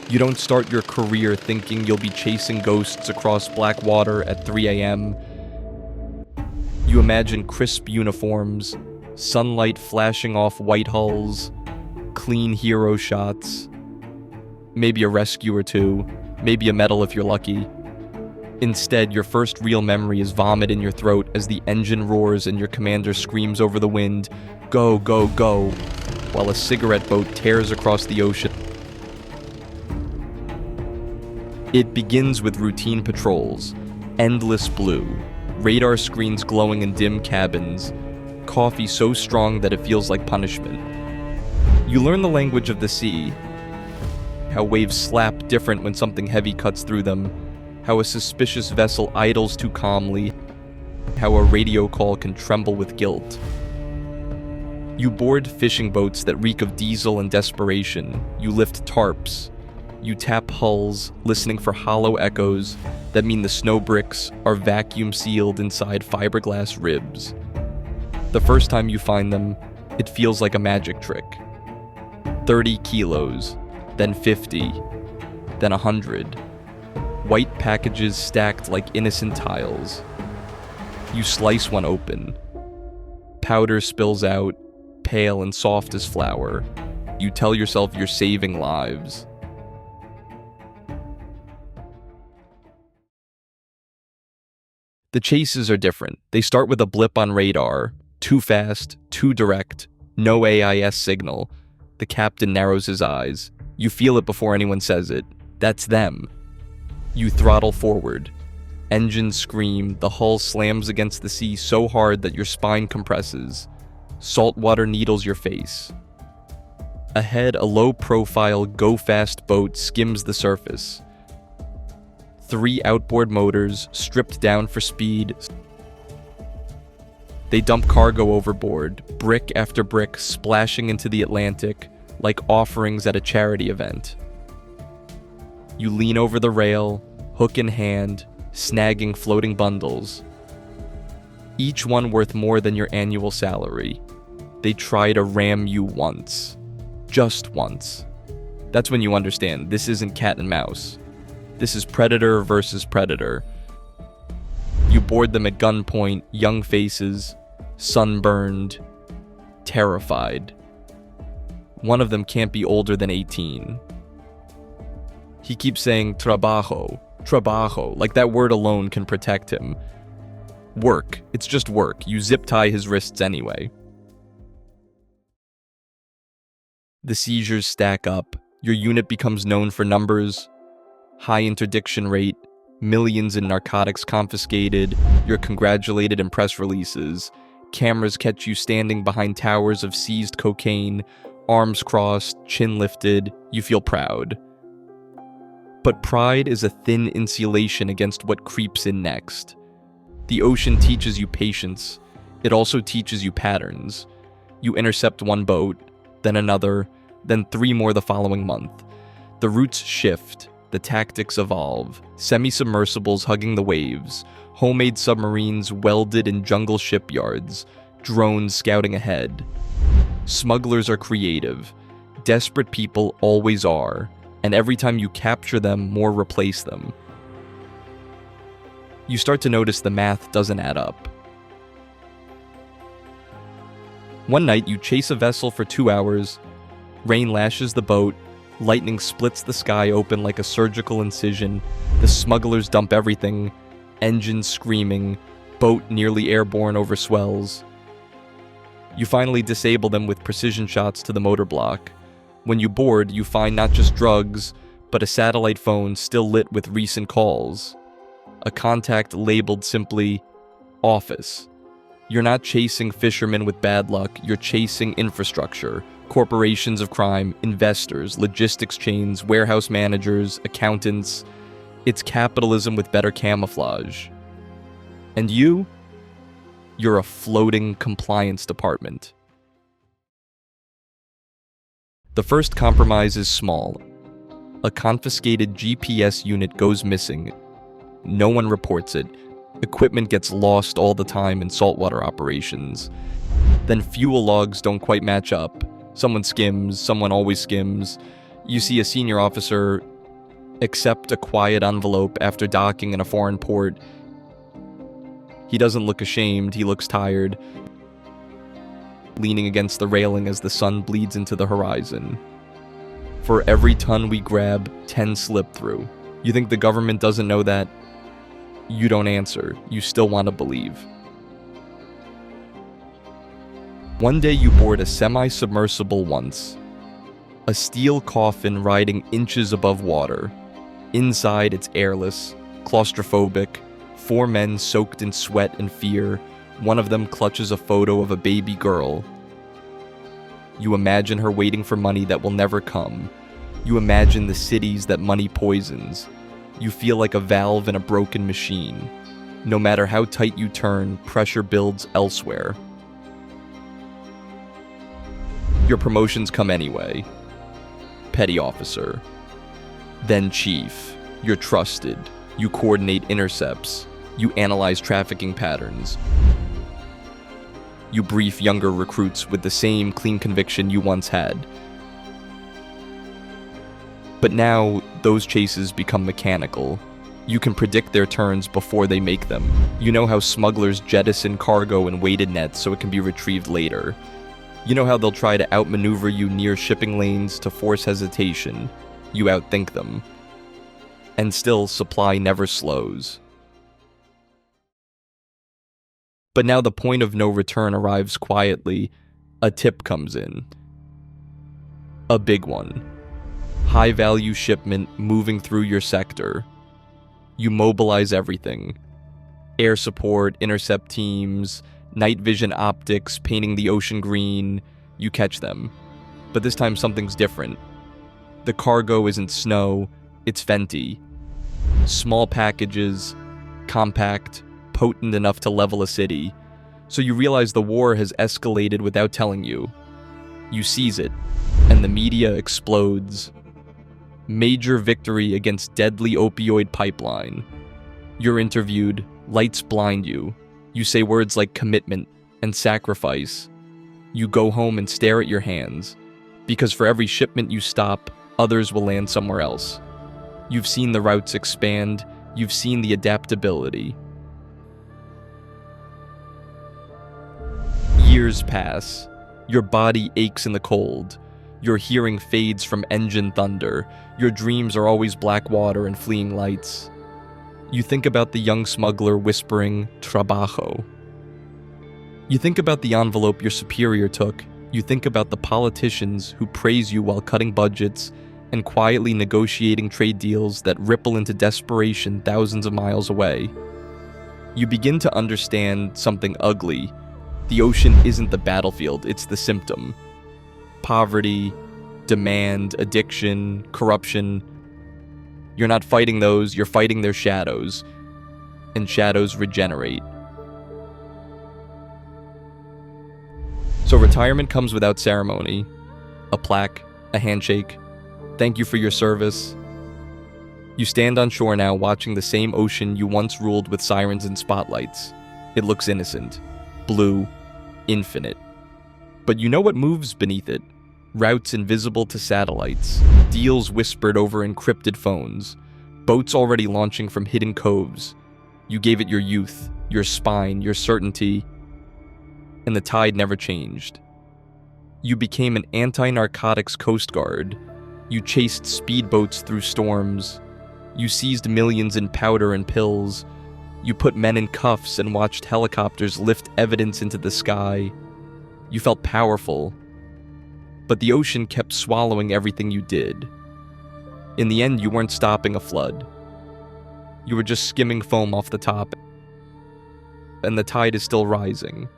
You don't start your career thinking you'll be chasing ghosts across black water at 3 a.m. You imagine crisp uniforms, sunlight flashing off white hulls, clean hero shots, maybe a rescue or two, maybe a medal if you're lucky. Instead, your first real memory is vomit in your throat as the engine roars and your commander screams over the wind, "Go, go, go," while a cigarette boat tears across the ocean. It begins with routine patrols, endless blue, radar screens glowing in dim cabins, coffee so strong that it feels like punishment. You learn the language of the sea, how waves slap different when something heavy cuts through them, how a suspicious vessel idles too calmly, how a radio call can tremble with guilt. You board fishing boats that reek of diesel and desperation. You lift tarps. You tap hulls, listening for hollow echoes that mean the snow bricks are vacuum sealed inside fiberglass ribs. The first time you find them, it feels like a magic trick. 30 kilos, then 50, then 100. White packages stacked like innocent tiles. You slice one open. Powder spills out, pale and soft as flour. You tell yourself you're saving lives. The chases are different. They start with a blip on radar. Too fast, too direct, no AIS signal. The captain narrows his eyes. You feel it before anyone says it. That's them. You throttle forward. Engines scream, the hull slams against the sea so hard that your spine compresses. Salt water needles your face. Ahead, a low-profile, go-fast boat skims the surface. 3 outboard motors, stripped down for speed. They dump cargo overboard, brick after brick splashing into the Atlantic like offerings at a charity event. You lean over the rail, hook in hand, snagging floating bundles. Each one worth more than your annual salary. They try to ram you once. Just once. That's when you understand this isn't cat and mouse. This is predator versus predator. You board them at gunpoint, young faces, sunburned, terrified. One of them can't be older than 18. He keeps saying trabajo, trabajo, like that word alone can protect him. Work, it's just work. You zip tie his wrists anyway. The seizures stack up. Your unit becomes known for numbers. High interdiction rate, millions in narcotics confiscated, you're congratulated in press releases, cameras catch you standing behind towers of seized cocaine, arms crossed, chin lifted, you feel proud. But pride is a thin insulation against what creeps in next. The ocean teaches you patience, it also teaches you patterns. You intercept one boat, then another, then 3 more the following month. The routes shift. The tactics evolve. Semi-submersibles hugging the waves, homemade submarines welded in jungle shipyards, drones scouting ahead. Smugglers are creative. Desperate people always are, and every time you capture them, more replace them. You start to notice the math doesn't add up. One night, you chase a vessel for 2 hours, rain lashes the boat, lightning splits the sky open like a surgical incision, the smugglers dump everything, engines screaming, boat nearly airborne over swells. You finally disable them with precision shots to the motor block. When you board, you find not just drugs, but a satellite phone still lit with recent calls. A contact labeled simply, "Office." You're not chasing fishermen with bad luck, you're chasing infrastructure. Corporations of crime, investors, logistics chains, warehouse managers, accountants. It's capitalism with better camouflage. And you're a floating compliance department. The first compromise is small. A confiscated GPS unit goes missing. No one reports it. Equipment gets lost all the time in saltwater operations. Then fuel logs don't quite match up. Someone skims, someone always skims. You see a senior officer accept a quiet envelope after docking in a foreign port. He doesn't look ashamed, he looks tired, leaning against the railing as the sun bleeds into the horizon. For every ton we grab, 10 slip through. You think the government doesn't know that? You don't answer. You still want to believe. One day you board a semi-submersible once. A steel coffin riding inches above water. Inside, it's airless, claustrophobic, 4 men soaked in sweat and fear. One of them clutches a photo of a baby girl. You imagine her waiting for money that will never come. You imagine the cities that money poisons. You feel like a valve in a broken machine. No matter how tight you turn, pressure builds elsewhere. Your promotions come anyway. Petty officer. Then chief. You're trusted. You coordinate intercepts. You analyze trafficking patterns. You brief younger recruits with the same clean conviction you once had. But now, those chases become mechanical. You can predict their turns before they make them. You know how smugglers jettison cargo in weighted nets so it can be retrieved later. You know how they'll try to outmaneuver you near shipping lanes to force hesitation. You outthink them. And still, supply never slows. But now the point of no return arrives quietly. A tip comes in. A big one. High-value shipment moving through your sector. You mobilize everything. Air support, intercept teams, night vision optics painting the ocean green. You catch them. But this time something's different. The cargo isn't snow, it's Fenty. Small packages, compact, potent enough to level a city. So you realize the war has escalated without telling you. You seize it, and the media explodes. Major victory against deadly opioid pipeline. You're interviewed, lights blind you. You say words like commitment and sacrifice. You go home and stare at your hands, because for every shipment you stop, others will land somewhere else. You've seen the routes expand, you've seen the adaptability. Years pass. Your body aches in the cold. Your hearing fades from engine thunder. Your dreams are always black water and fleeing lights. You think about the young smuggler whispering, "Trabajo." You think about the envelope your superior took. You think about the politicians who praise you while cutting budgets and quietly negotiating trade deals that ripple into desperation thousands of miles away. You begin to understand something ugly. The ocean isn't the battlefield, it's the symptom. Poverty, demand, addiction, corruption. You're not fighting those, you're fighting their shadows. And shadows regenerate. So retirement comes without ceremony. A plaque, a handshake. Thank you for your service. You stand on shore now watching the same ocean you once ruled with sirens and spotlights. It looks innocent, blue, infinite. But you know what moves beneath it? Routes invisible to satellites, deals whispered over encrypted phones, boats already launching from hidden coves. You gave it your youth, your spine, your certainty, and the tide never changed. You became an Anti-Narcotics Coast Guard. You chased speedboats through storms. You seized millions in powder and pills. You put men in cuffs and watched helicopters lift evidence into the sky. You felt powerful. But the ocean kept swallowing everything you did. In the end, you weren't stopping a flood. You were just skimming foam off the top. And the tide is still rising.